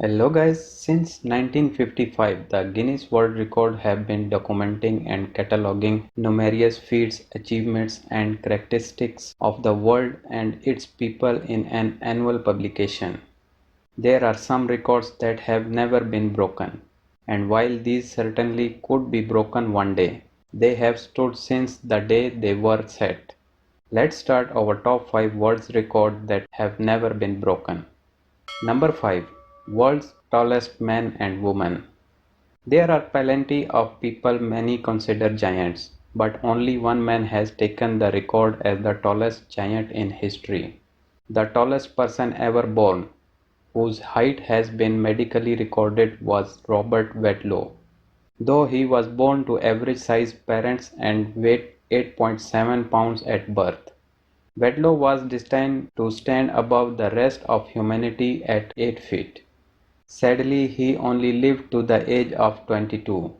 Hello guys, since 1955 the Guinness World Record have been documenting and cataloging numerous feats, achievements and characteristics of the world and its people in an annual publication. There are some records that have never been broken, and while these certainly could be broken one day, they have stood since the day they were set. Let's start our top 5 world records that have never been broken. Number 5. World's tallest man and woman. There are plenty of people many consider giants, but only one man has taken the record as the tallest giant in history. The tallest person ever born, whose height has been medically recorded, was Robert Wadlow. Though he was born to average sized parents and weighed 8.7 pounds at birth, Wadlow was destined to stand above the rest of humanity at 8 feet. Sadly, he only lived to the age of 22,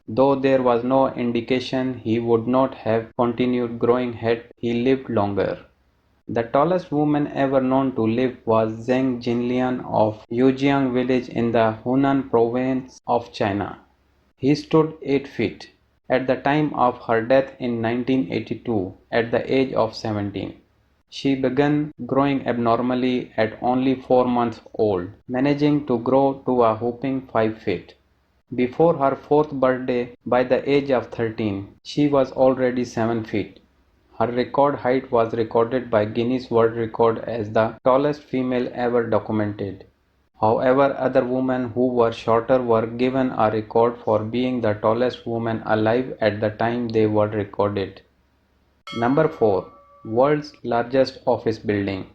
though there was no indication he would not have continued growing had he lived longer. The tallest woman ever known to live was Zheng Jinlian of Yujiang village in the Hunan province of China. He stood 8 feet at the time of her death in 1982 at the age of 17. She began growing abnormally at only 4 months old, managing to grow to a whopping 5 feet. Before her fourth birthday, by the age of 13, she was already 7 feet. Her record height was recorded by Guinness World Record as the tallest female ever documented. However, other women who were shorter were given a record for being the tallest woman alive at the time they were recorded. Number 4. World's largest office building.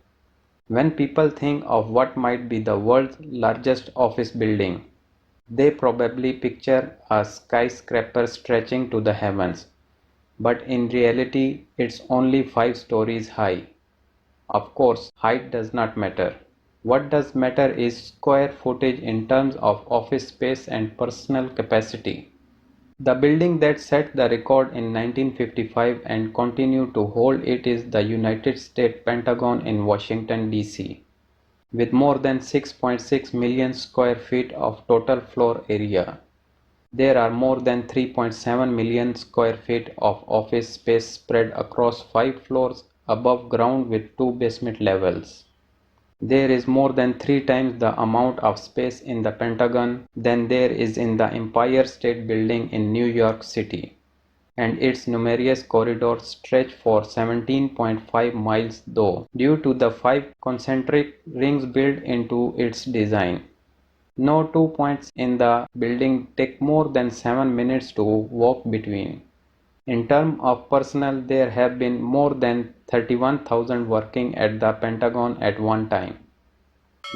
When people think of what might be the world's largest office building, they probably picture a skyscraper stretching to the heavens. But in reality, it's only 5 stories high. Of course, height does not matter. What does matter is square footage in terms of office space and personal capacity. The building that set the record in 1955 and continued to hold it is the United States Pentagon in Washington, D.C., with more than 6.6 million square feet of total floor area. There are more than 3.7 million square feet of office space spread across 5 floors above ground with 2 basement levels. There is more than 3 times the amount of space in the Pentagon than there is in the Empire State Building in New York City, and its numerous corridors stretch for 17.5 miles though, due to the 5 concentric rings built into its design. No 2 points in the building take more than 7 minutes to walk between. In terms of personnel, there have been more than 31,000 working at the Pentagon at one time.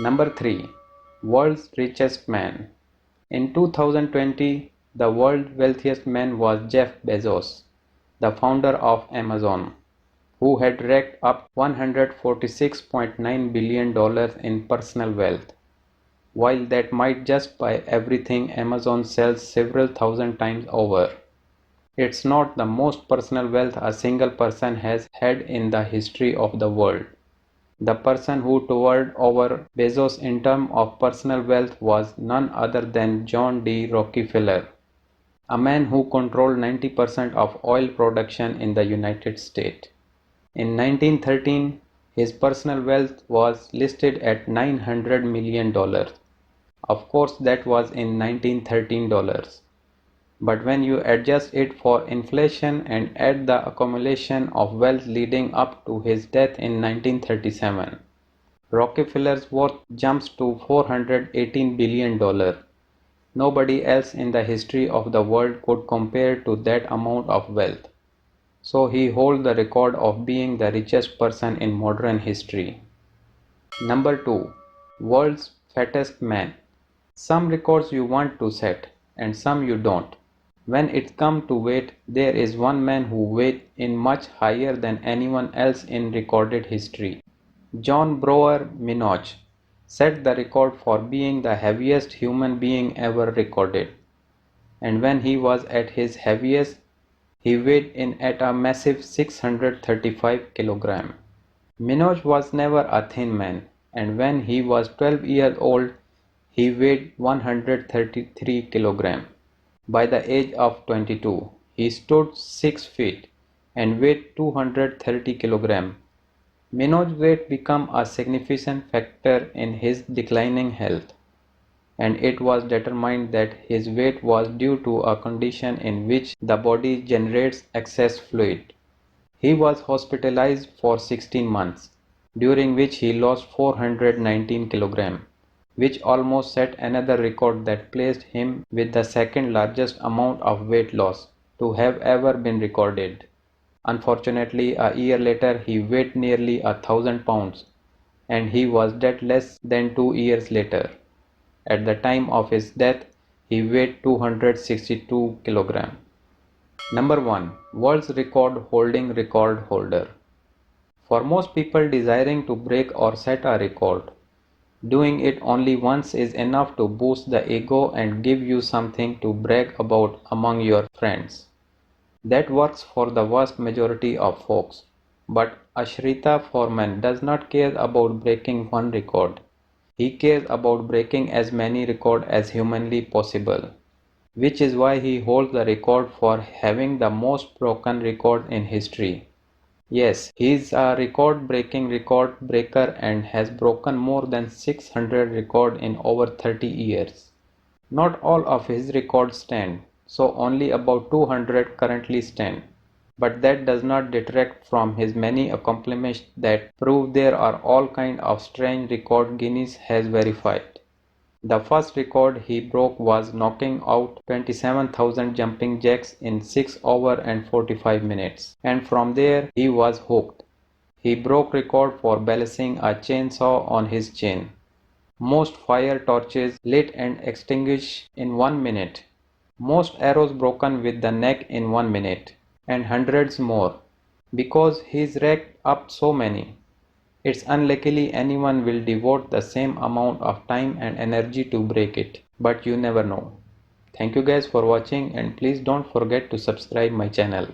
Number 3. World's Richest Man. In 2020, the world's wealthiest man was Jeff Bezos, the founder of Amazon, who had racked up $146.9 billion in personal wealth. While that might just buy everything Amazon sells several thousand times over, it's not the most personal wealth a single person has had in the history of the world. The person who towered over Bezos in terms of personal wealth was none other than John D. Rockefeller, a man who controlled 90% of oil production in the United States. In 1913, his personal wealth was listed at $900 million. Of course, that was in 1913 dollars. But when you adjust it for inflation and add the accumulation of wealth leading up to his death in 1937, Rockefeller's worth jumps to $418 billion. Nobody else in the history of the world could compare to that amount of wealth. So he holds the record of being the richest person in modern history. Number 2. World's Fattest Man. Some records you want to set, and some you don't. When it comes to weight, there is one man who weighed in much higher than anyone else in recorded history. John Brower Minogue set the record for being the heaviest human being ever recorded. And when he was at his heaviest, he weighed in at a massive 635 kilograms. Minogue was never a thin man, and when he was 12 years old, he weighed 133 kilograms. By the age of 22, he stood 6 feet and weighed 230 kilograms. Minoj's weight became a significant factor in his declining health, and it was determined that his weight was due to a condition in which the body generates excess fluid. He was hospitalized for 16 months, during which he lost 419 kilograms, which almost set another record that placed him with the second largest amount of weight loss to have ever been recorded. Unfortunately, a year later he weighed nearly 1,000 pounds, and he was dead less than 2 years later. At the time of his death, he weighed 262 kilograms. Number 1. World's record holding record holder. For most people desiring to break or set a record, doing it only once is enough to boost the ego and give you something to brag about among your friends. That works for the vast majority of folks. But Ashrita Foreman does not care about breaking one record. He cares about breaking as many records as humanly possible, which is why he holds the record for having the most broken record in history. Yes, he is a record-breaking record breaker and has broken more than 600 records in over 30 years. Not all of his records stand, so only about 200 currently stand. But that does not detract from his many accomplishments that prove there are all kinds of strange records Guinness has verified. The first record he broke was knocking out 27,000 jumping jacks in 6 hours and 45 minutes. And from there he was hooked. He broke record for balancing a chainsaw on his chin. Most fire torches lit and extinguished in 1 minute. Most arrows broken with the neck in 1 minute. And hundreds more. Because he's racked up so many. It's unlikely anyone will devote the same amount of time and energy to break it, but you never know. Thank you guys for watching, and please don't forget to subscribe my channel.